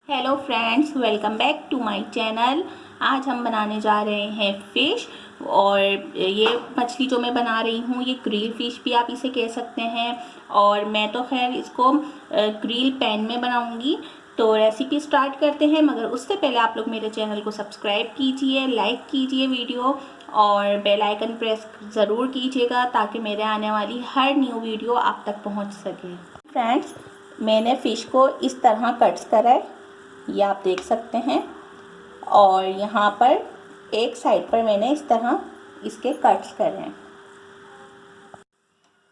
Hello friends, welcome back to my channel. आज हम बनाने जा रहे हैं फ़िश। और ये मछली जो मैं बना रही हूँ ये ग्रिल फ़िश भी आप इसे कह सकते हैं। और मैं तो खैर इसको ग्रिल पैन में बनाऊँगी। तो रेसिपी स्टार्ट करते हैं, मगर उससे पहले आप लोग मेरे चैनल को सब्सक्राइब कीजिए, लाइक कीजिए वीडियो और बेल आइकन प्रेस ज़रूर कीजिएगा ताकि मेरे आने वाली हर न्यू वीडियो आप तक पहुँच सके। फ्रेंड्स, मैंने फ़िश को इस तरह कट्स करा है, ये आप देख सकते हैं। और यहाँ पर एक साइड पर मैंने इस तरह इसके कट्स करे हैं।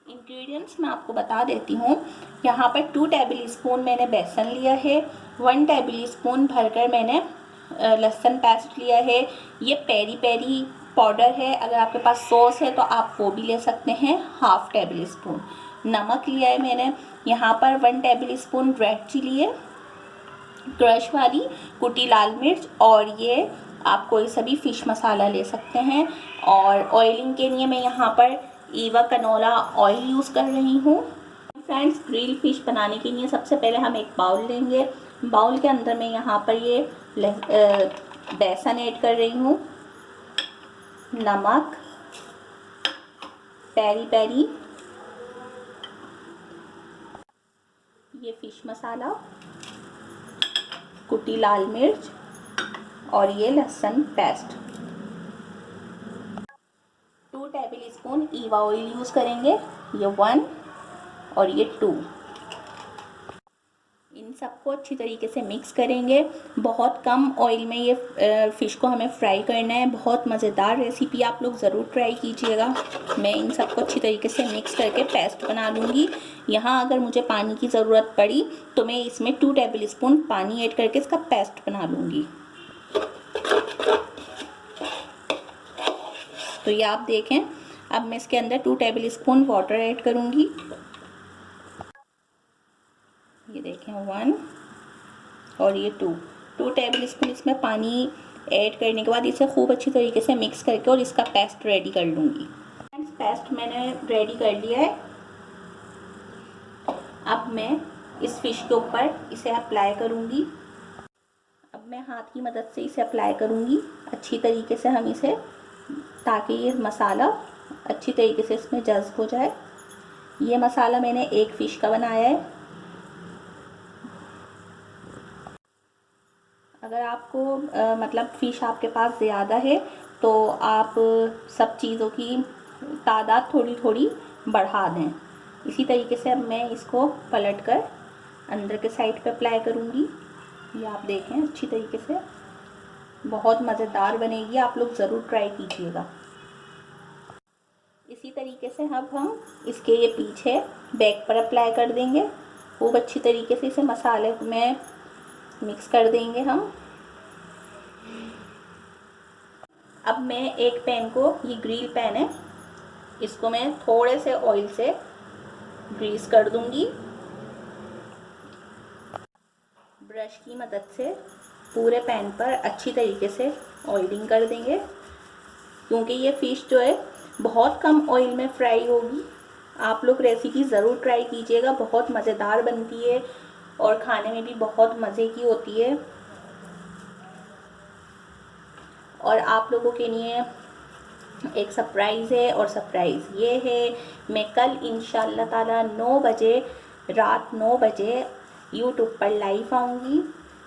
इंग्रेडिएंट्स मैं आपको बता देती हूँ। यहाँ पर 2 टेबल स्पून मैंने बेसन लिया है, 1 टेबल स्पून भरकर मैंने लहसुन पेस्ट लिया है। ये पेरी पेरी पाउडर है, अगर आपके पास सॉस है तो आप वो भी ले सकते हैं। हाफ टेबल स्पून नमक लिया है मैंने। यहाँ पर 1 टेबल स्पून रेड चिली है, क्रश वाली कुटी लाल मिर्च, और ये आप कोई सा भी फ़िश मसाला ले सकते हैं। और ऑयलिंग के लिए मैं यहाँ पर ईवा कनोला ऑयल यूज़ कर रही हूँ। फ्रेंड्स, ग्रिल फ़िश बनाने के लिए सबसे पहले हम एक बाउल लेंगे। बाउल के अंदर मैं यहाँ पर ये बेसन ऐड कर रही हूँ, नमक, पेरी पेरी, ये फ़िश मसाला, कुटी लाल मिर्च और ये लहसुन paste. 2 table spoon Eva oil use करेंगे, ये 1 और ये 2। इन सबको अच्छी तरीके से मिक्स करेंगे। बहुत कम ऑयल में ये फ़िश को हमें फ्राई करना है। बहुत मज़ेदार रेसिपी, आप लोग ज़रूर ट्राई कीजिएगा। मैं इन सबको अच्छी तरीके से मिक्स करके पेस्ट बना लूँगी। यहाँ अगर मुझे पानी की ज़रूरत पड़ी तो मैं इसमें 2 टेबल स्पून पानी ऐड करके इसका पेस्ट बना लूँगी। तो ये आप देखें, अब मैं इसके अंदर 2 टेबल स्पून वाटर ऐड करूँगी। ये देखें 1 और ये 2 टेबल स्पून इसमें पानी ऐड करने के बाद इसे खूब अच्छी तरीके से मिक्स करके और इसका पेस्ट रेडी कर लूँगी। फ्रेंड्स, पेस्ट मैंने रेडी कर लिया है। अब मैं इस फ़िश के ऊपर इसे अप्लाई करूँगी। अब मैं हाथ की मदद से इसे अप्लाई करूँगी अच्छी तरीके से हम इसे, ताकि ये मसाला अच्छी तरीके से इसमें जज़्ब हो जाए। ये मसाला मैंने एक फ़िश का बनाया है। अगर आपको मतलब फ़िश आपके पास ज़्यादा है तो आप सब चीज़ों की तादाद थोड़ी थोड़ी बढ़ा दें। इसी तरीके से अब मैं इसको पलट कर अंदर के साइड पे अप्लाई करूँगी। ये आप देखें अच्छी तरीके से, बहुत मज़ेदार बनेगी, आप लोग ज़रूर ट्राई कीजिएगा। इसी तरीके से अब हम इसके ये पीछे बैक पर अप्लाई कर देंगे। खूब अच्छी तरीके से इसे मसाले में मिक्स कर देंगे हम। अब मैं एक पैन को, ये ग्रिल पैन है, इसको मैं थोड़े से ऑयल से ग्रीस कर दूंगी। ब्रश की मदद से पूरे पैन पर अच्छी तरीके से ऑयलिंग कर देंगे, क्योंकि ये फ़िश जो है बहुत कम ऑयल में फ्राई होगी। आप लोग रेसिपी ज़रूर ट्राई कीजिएगा, बहुत मज़ेदार बनती है और खाने में भी बहुत मज़े की होती है। और आप लोगों के लिए एक सरप्राइज़ है, और सरप्राइज़ ये है, मैं कल इंशाल्लाह ताला 9 बजे, रात 9 बजे यूट्यूब पर लाइव आऊँगी।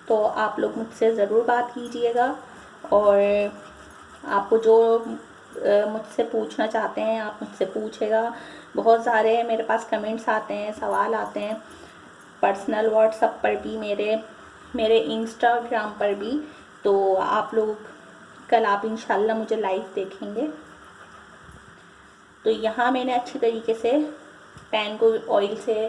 तो आप लोग मुझसे ज़रूर बात कीजिएगा, और आपको जो मुझसे पूछना चाहते हैं आप मुझसे पूछेगा। बहुत सारे मेरे पास कमेंट्स आते हैं, सवाल आते हैं, पर्सनल व्हाट्सएप पर भी, मेरे इंस्टाग्राम पर भी। तो आप लोग कल आप इंशाल्लाह मुझे लाइव देखेंगे। तो यहाँ मैंने अच्छी तरीके से पैन को ऑयल से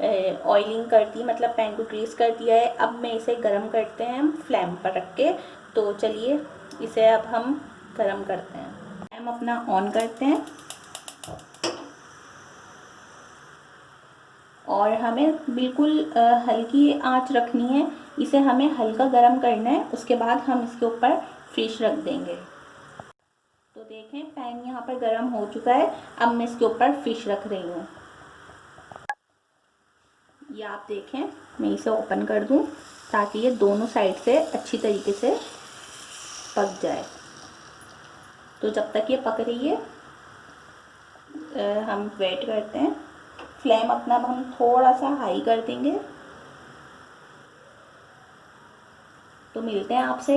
ऑयलिंग कर दी, मतलब पैन को ग्रीस कर दिया है। अब मैं इसे गरम करते हैं हम फ्लेम पर रख के। तो चलिए इसे अब हम गरम करते हैं। फ्लेम अपना ऑन करते हैं और हमें बिल्कुल हल्की आंच रखनी है। इसे हमें हल्का गरम करना है, उसके बाद हम इसके ऊपर फ़िश रख देंगे। तो देखें पैन यहाँ पर गरम हो चुका है। अब मैं इसके ऊपर फ़िश रख रही हूँ। ये आप देखें, मैं इसे ओपन कर दूँ। ताकि ये दोनों साइड से अच्छी तरीके से पक जाए। तो जब तक ये पक रही है हम वेट करते हैं। फ्लेम अपना हम थोड़ा सा हाई कर देंगे। तो मिलते हैं आपसे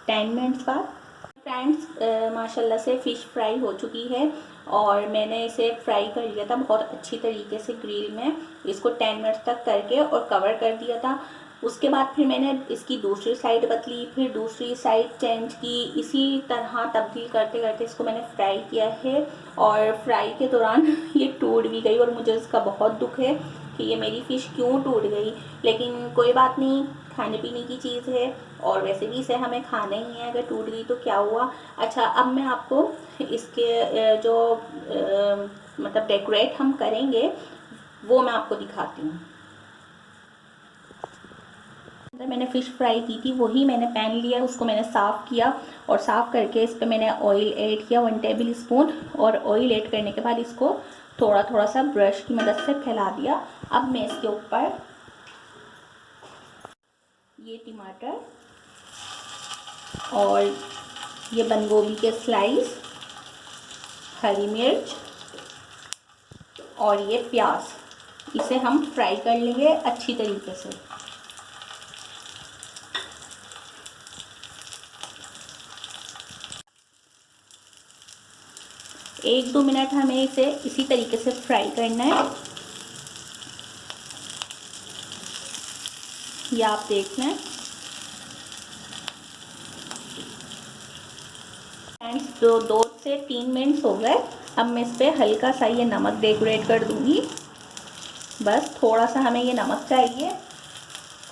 10 मिनट्स बाद। फ्रेंड्स माशाल्लाह से फ़िश फ्राई हो चुकी है और मैंने इसे फ्राई कर लिया था बहुत अच्छी तरीके से ग्रिल में। इसको 10 मिनट्स तक करके और कवर कर दिया था। उसके बाद फिर मैंने इसकी दूसरी साइड बदली, फिर दूसरी साइड चेंज की। इसी तरह तब्दील करते करते इसको मैंने फ्राई किया है और फ्राई के दौरान ये टूट भी गई और मुझे इसका बहुत दुख है कि ये मेरी फ़िश क्यों टूट गई। लेकिन कोई बात नहीं, खाने पीने की चीज़ है और वैसे भी इसे हमें खाना ही है, अगर टूट गई तो क्या हुआ। अच्छा, अब मैं आपको इसके जो मतलब डेकोरेट हम करेंगे वो मैं आपको दिखाती हूँ। मैंने फ़िश फ्राई की थी वही मैंने पैन लिया, उसको मैंने साफ़ किया और साफ़ करके इस पर मैंने ऑयल ऐड किया 1 टेबल स्पून। और ऑयल ऐड करने के बाद इसको थोड़ा थोड़ा सा ब्रश की मदद से फैला दिया। अब मैं इसके ऊपर ये टमाटर और ये बंद गोभी के स्लाइस, हरी मिर्च और ये प्याज, इसे हम फ्राई कर लेंगे अच्छी तरीके से। एक 2 मिनट हमें इसे इसी तरीके से फ्राई करना है। ये आप देख लें फ्रेंड्स, 2 से 3 मिनट्स हो गए। अब मैं इस पर हल्का सा ये नमक डेकोरेट कर दूंगी, बस थोड़ा सा हमें ये नमक चाहिए।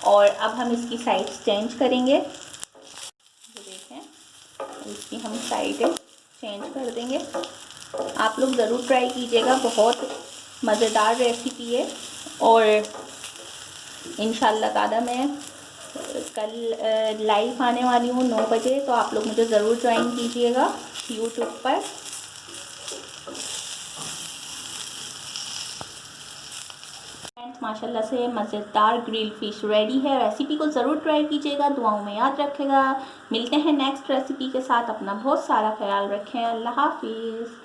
और अब हम इसकी साइड्स चेंज करेंगे। ये देखें, इसकी हम साइड चेंज कर देंगे। आप लोग ज़रूर ट्राई कीजिएगा, बहुत मज़ेदार रेसिपी है। और इंशाल्लाह ताला मैं कल लाइव आने वाली हूँ 9 बजे, तो आप लोग मुझे ज़रूर ज्वाइन कीजिएगा यूट्यूब पर। फ्रेंड्स माशाल्लाह से मज़ेदार ग्रिल फ़िश रेडी है। रेसिपी को ज़रूर ट्राई कीजिएगा, दुआओं में याद रखेगा। मिलते हैं नेक्स्ट रेसिपी के साथ। अपना बहुत सारा ख्याल रखें। अल्लाह हाफिज़।